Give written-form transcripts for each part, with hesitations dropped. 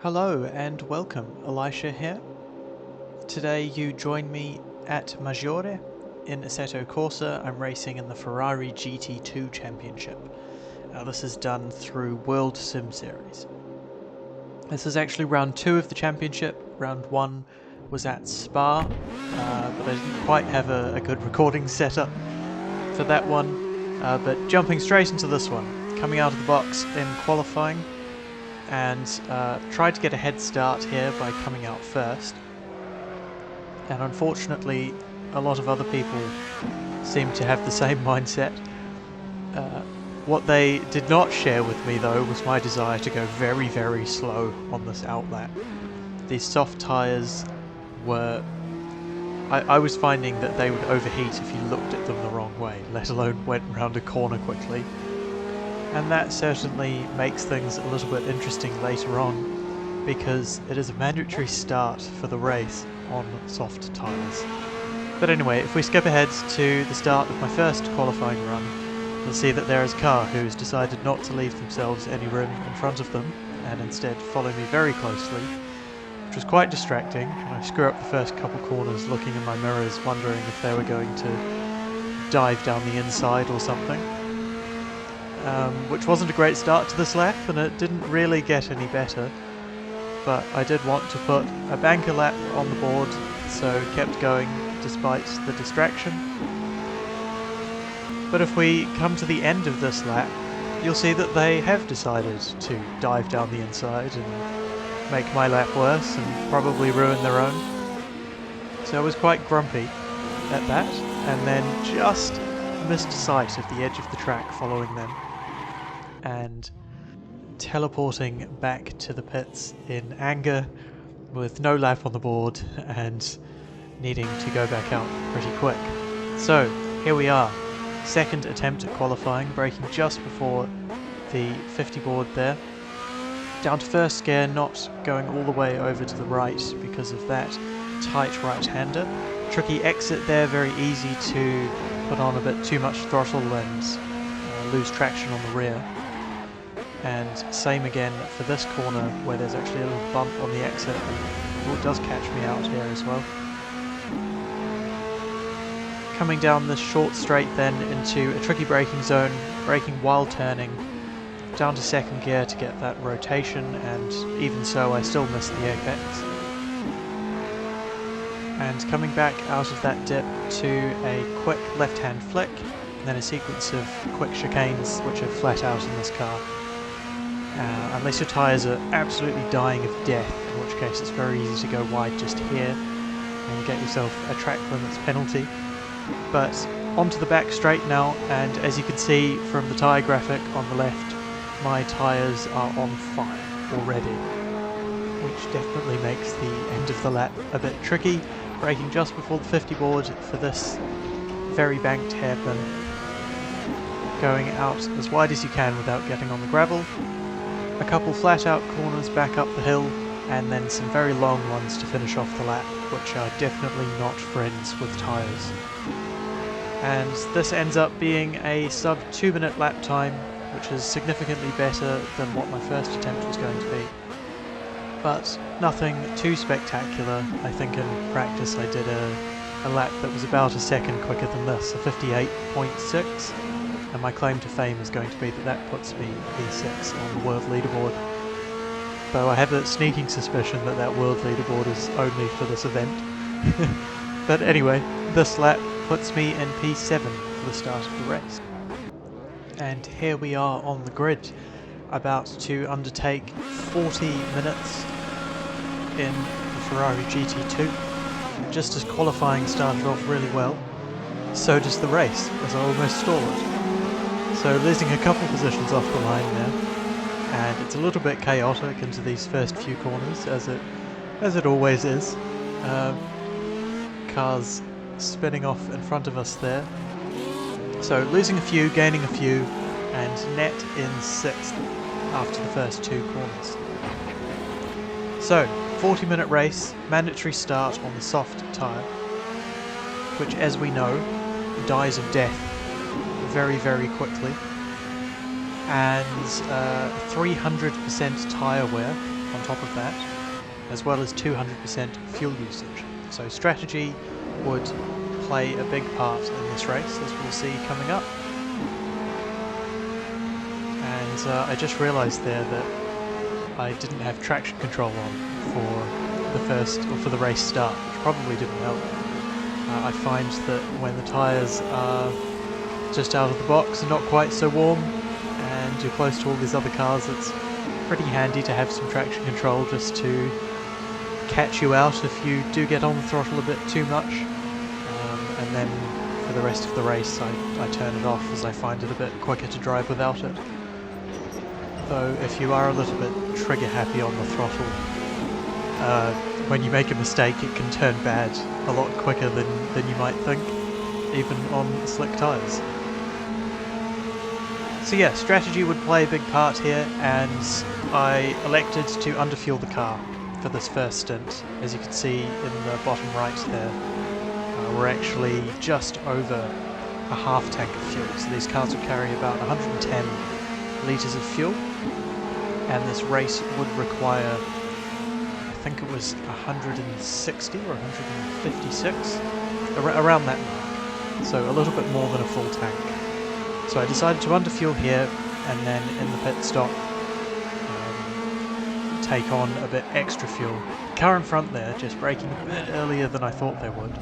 Hello and welcome, Elisha here. Today you join me at Maggiore in Assetto Corsa. I'm racing in the Ferrari GT2 Championship. This is done through World Sim Series. This is actually round 2 of the championship. Round 1 was at Spa, but I didn't quite have a good recording setup for that one. But jumping straight into this one, coming out of the box in qualifying, and tried to get a head start here by coming out first. And unfortunately, a lot of other people seem to have the same mindset. What they did not share with me, though, was my desire to go very, very slow on this outlap. These soft tyres were... I was finding that they would overheat if you looked at them the wrong way, let alone went round a corner quickly. And that certainly makes things a little bit interesting later on, because it is a mandatory start for the race on soft tyres. But anyway, if we skip ahead to the start of my first qualifying run, you'll see that there is a car who's decided not to leave themselves any room in front of them, and instead follow me very closely, which was quite distracting. I screw up the first couple corners looking in my mirrors, wondering if they were going to dive down the inside or something. Which wasn't a great start to this lap, and it didn't really get any better. But I did want to put a banker lap on the board, so kept going despite the distraction. But if we come to the end of this lap, you'll see that they have decided to dive down the inside and make my lap worse and probably ruin their own. So I was quite grumpy at that, and then just missed sight of the edge of the track following them, and teleporting back to the pits in anger with no lap on the board and needing to go back out pretty quick. So here we are, second attempt at qualifying, braking just before the 50 board there. Down to first gear, not going all the way over to the right because of that tight right-hander. Tricky exit there, very easy to put on a bit too much throttle and lose traction on the rear. And same again for this corner where there's actually a little bump on the exit. Oh, it does catch me out here as well. Coming down this short straight then into a tricky braking zone, braking while turning, down to second gear to get that rotation, and even so I still missed the apex. And coming back out of that dip to a quick left-hand flick, and then a sequence of quick chicanes which are flat out in this car. Unless your tyres are absolutely dying of death, in which case it's very easy to go wide just here and get yourself a track limits penalty. But onto the back straight now, and as you can see from the tyre graphic on the left, my tyres are on fire already, which definitely makes the end of the lap a bit tricky. Braking just before the 50 board for this very banked hairpin, going out as wide as you can without getting on the gravel. A couple flat out corners back up the hill, and then some very long ones to finish off the lap, which are definitely not friends with tyres. And this ends up being a sub 2 minute lap time, which is significantly better than what my first attempt was going to be. But nothing too spectacular. I think in practice I did a lap that was about a second quicker than this, a 58.6. And my claim to fame is going to be that that puts me P6 on the world leaderboard. Though I have a sneaking suspicion that that world leaderboard is only for this event. But anyway, this lap puts me in P7 for the start of the race. And here we are on the grid, about to undertake 40 minutes in the Ferrari GT2. Just as qualifying started off really well, so does the race, as I almost stall it. So losing a couple positions off the line now, and it's a little bit chaotic into these first few corners, as it always is. Cars spinning off in front of us there. So losing a few, gaining a few, and net in 6th after the first 2 corners. So 40-minute race, mandatory start on the soft tyre, which, as we know, dies of death very, very quickly, and 300% tyre wear on top of that, as well as 200% fuel usage. So strategy would play a big part in this race, as we'll see coming up. And I just realised there that I didn't have traction control on for the race start, which probably didn't help. I find that when the tyres are just out of the box and not quite so warm, and you're close to all these other cars, it's pretty handy to have some traction control just to catch you out if you do get on the throttle a bit too much. And then for the rest of the race I turn it off, as I find it a bit quicker to drive without it. Though if you are a little bit trigger happy on the throttle, when you make a mistake it can turn bad a lot quicker than you might think, even on slick tyres. So yeah, strategy would play a big part here, and I elected to underfuel the car for this first stint. As you can see in the bottom right there, we're actually just over a half tank of fuel. So these cars would carry about 110 litres of fuel, and this race would require, I think it was 160 or 156, around that mark. So a little bit more than a full tank. So I decided to underfuel here, and then in the pit stop take on a bit extra fuel. Car in front there just braking a bit earlier than I thought they would.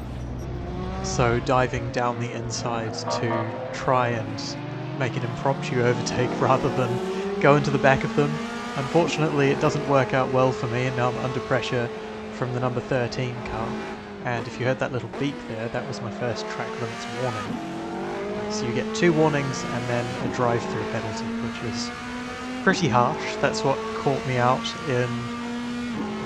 So diving down the inside to try and make an impromptu overtake rather than go into the back of them. Unfortunately it doesn't work out well for me, and now I'm under pressure from the number 13 car. And if you heard that little beep there, that was my first track limits warning. So you get 2 warnings and then a drive-through penalty, which is pretty harsh. That's what caught me out in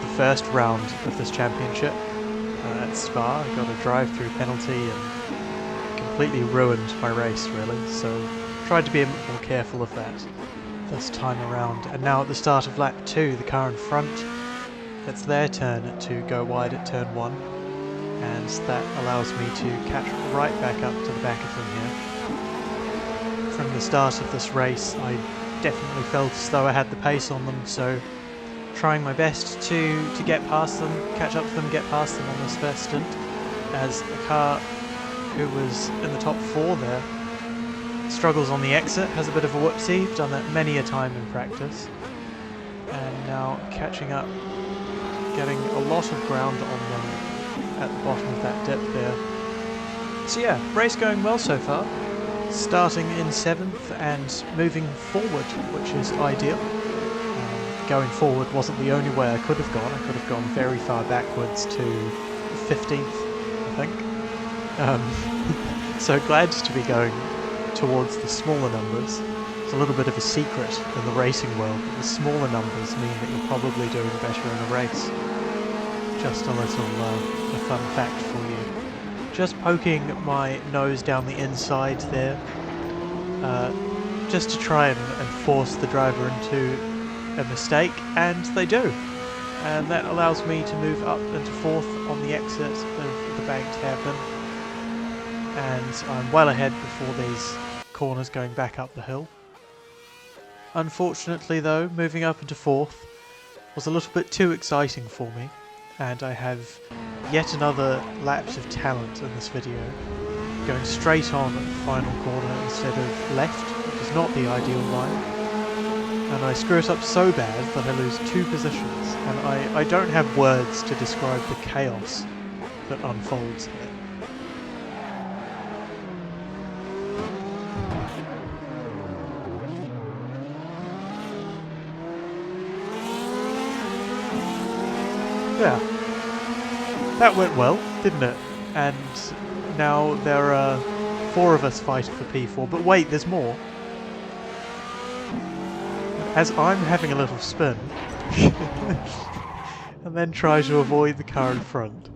the first round of this championship at Spa. I got a drive-through penalty and completely ruined my race, really. So tried to be a bit more careful of that this time around. And now at the start of lap 2, the car in front, it's their turn to go wide at turn 1, and that allows me to catch right back up to the back of them here. From the start of this race I definitely felt as though I had the pace on them, so trying my best to get past them, catch up to them, get past them on this first stint, as a car who was in the top 4 there struggles on the exit, has a bit of a whoopsie, done that many a time in practice, and now catching up, getting a lot of ground on them at the bottom of that dip there. So yeah, race going well so far. Starting in 7th and moving forward, which is ideal. Going forward wasn't the only way I could have gone. I could have gone very far backwards to 15th, I think. So glad to be going towards the smaller numbers. It's a little bit of a secret in the racing world, but the smaller numbers mean that you're probably doing better in a race. Just a little a fun fact for you. Just poking my nose down the inside there, just to try and force the driver into a mistake, and they do. And that allows me to move up into 4th on the exit of the banked hairpin, and I'm well ahead before these corners going back up the hill. Unfortunately though, moving up into 4th was a little bit too exciting for me, and I have yet another lapse of talent in this video, going straight on at the final corner instead of left, which is not the ideal line, and I screw it up so bad that I lose 2 positions, and I don't have words to describe the chaos that unfolds here. Yeah. That went well, didn't it? And now there are 4 of us fighting for P4, but wait, there's more. As I'm having a little spin, and then try to avoid the car in front,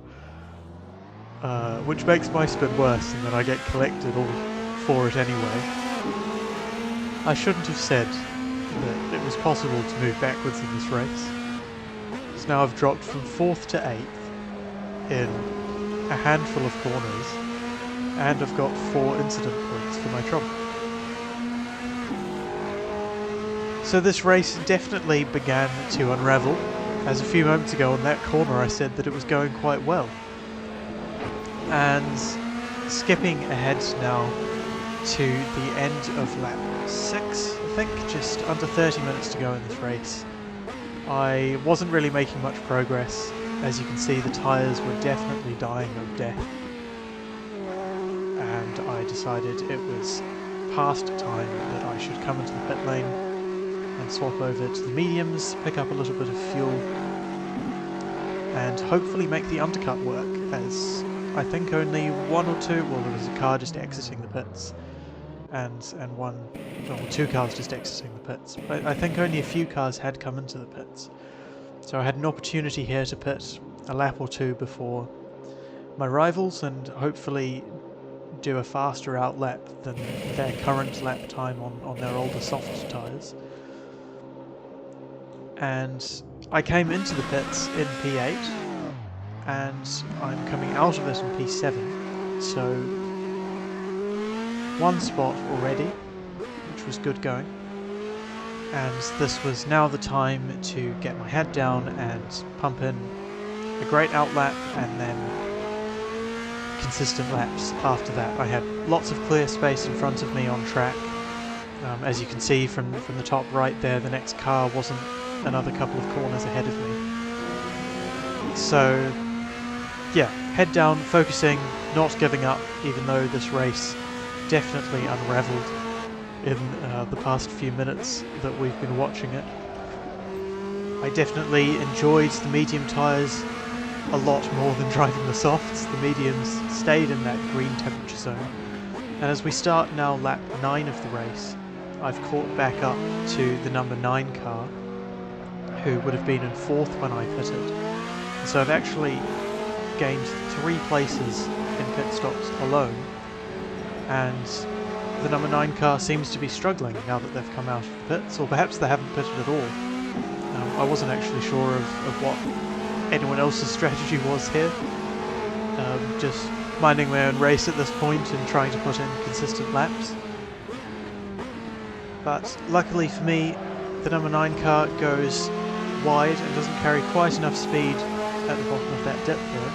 which makes my spin worse, and then I get collected all for it anyway. I shouldn't have said that it was possible to move backwards in this race. So now I've dropped from 4th to 8th. In a handful of corners, and I've got 4 incident points for my trouble. So this race definitely began to unravel as a few moments ago on that corner I said that it was going quite well. And skipping ahead now to the end of lap 6, I think, just under 30 minutes to go in this race. I wasn't really making much progress. As you can see, the tyres were definitely dying of death. And I decided it was past time that I should come into the pit lane and swap over to the mediums, pick up a little bit of fuel, and hopefully make the undercut work, as I think only one or two, well, there was a car just exiting the pits, and two cars just exiting the pits, but I think only a few cars had come into the pits. So I had an opportunity here to pit a lap or two before my rivals and hopefully do a faster out lap than their current lap time on their older soft tyres. And I came into the pits in P8 and I'm coming out of it in P7, so one spot already, which was good going. And this was now the time to get my head down and pump in a great out lap and then consistent laps after that. I had lots of clear space in front of me on track. As you can see from the top right there, the next car wasn't another couple of corners ahead of me. So yeah, head down, focusing, not giving up, even though this race definitely unravelled in the past few minutes that we've been watching it. I definitely enjoyed the medium tyres a lot more than driving the softs. The mediums stayed in that green temperature zone. And as we start now lap 9 of the race, I've caught back up to the number 9 car, who would have been in 4th when I pitted. And so I've actually gained 3 places in pit stops alone, and the number 9 car seems to be struggling now that they've come out of the pits, or perhaps they haven't pitted at all. I wasn't actually sure of what anyone else's strategy was here. Just minding my own race at this point and trying to put in consistent laps. But luckily for me, the number 9 car goes wide and doesn't carry quite enough speed at the bottom of that dip there.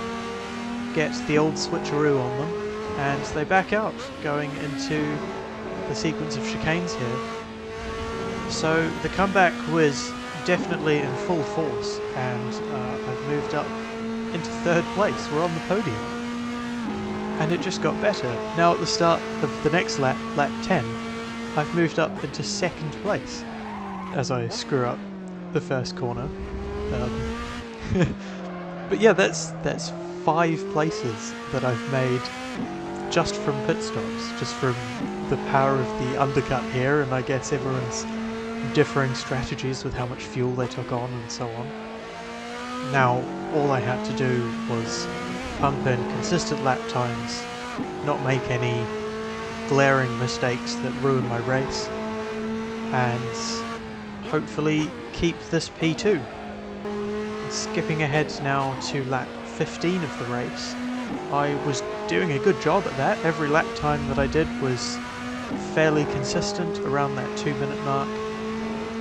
Get the old switcheroo on them, and they back out, going into the sequence of chicanes here. So the comeback was definitely in full force, and I've moved up into 3rd place. We're on the podium. And it just got better. Now at the start of the next lap, lap 10, I've moved up into 2nd place as I screw up the first corner. But yeah, that's 5 places that I've made just from pit stops, just from the power of the undercut here, and I guess everyone's differing strategies with how much fuel they took on and so on. Now all I had to do was pump in consistent lap times, not make any glaring mistakes that ruin my race, and hopefully keep this P2. Skipping ahead now to lap 15 of the race, I was doing a good job at that. Every lap time that I did was fairly consistent around that 2-minute mark,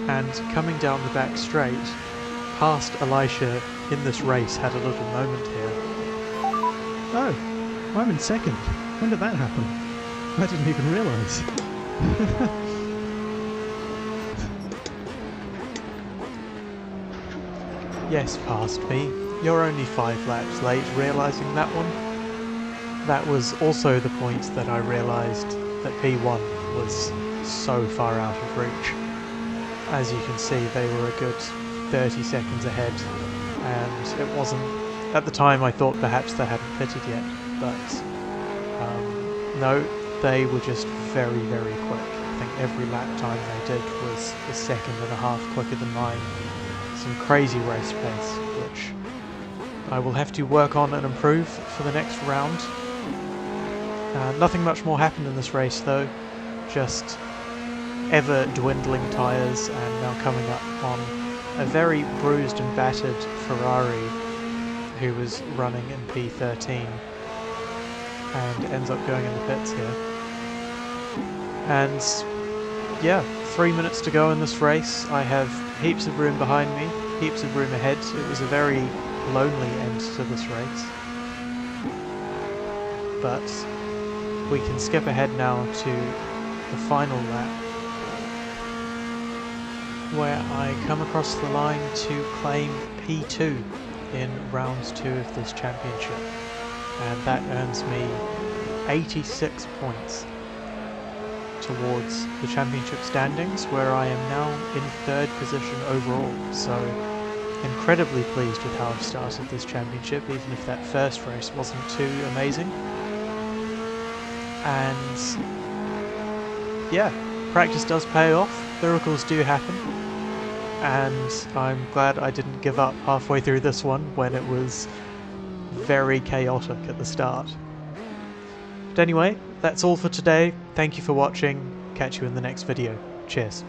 and coming down the back straight past Elisha in this race had a little moment here. Oh, I'm in 2nd. When did that happen? I didn't even realise. Yes, past me. You're only 5 laps late realising that one. That was also the point that I realised that P1 was so far out of reach. As you can see, they were a good 30 seconds ahead, and it wasn't... At the time I thought perhaps they hadn't pitted yet, but no, they were just very, very quick. I think every lap time they did was a second and a half quicker than mine. Some crazy race pace, which I will have to work on and improve for the next round. Nothing much more happened in this race though, just ever dwindling tyres, and now coming up on a very bruised and battered Ferrari who was running in P13 and ends up going in the pits here. And yeah, 3 minutes to go in this race. I have heaps of room behind me. heaps of room ahead. It was a very lonely end to this race. But we can skip ahead now to the final lap, where I come across the line to claim P2 in round 2 of this championship, and that earns me 86 points towards the championship standings, where I am now in 3rd position overall. So incredibly pleased with how I've started this championship, even if that first race wasn't too amazing. And yeah, practice does pay off, miracles do happen, and I'm glad I didn't give up halfway through this one when it was very chaotic at the start. But anyway, that's all for today. Thank you for watching. Catch you in the next video. Cheers.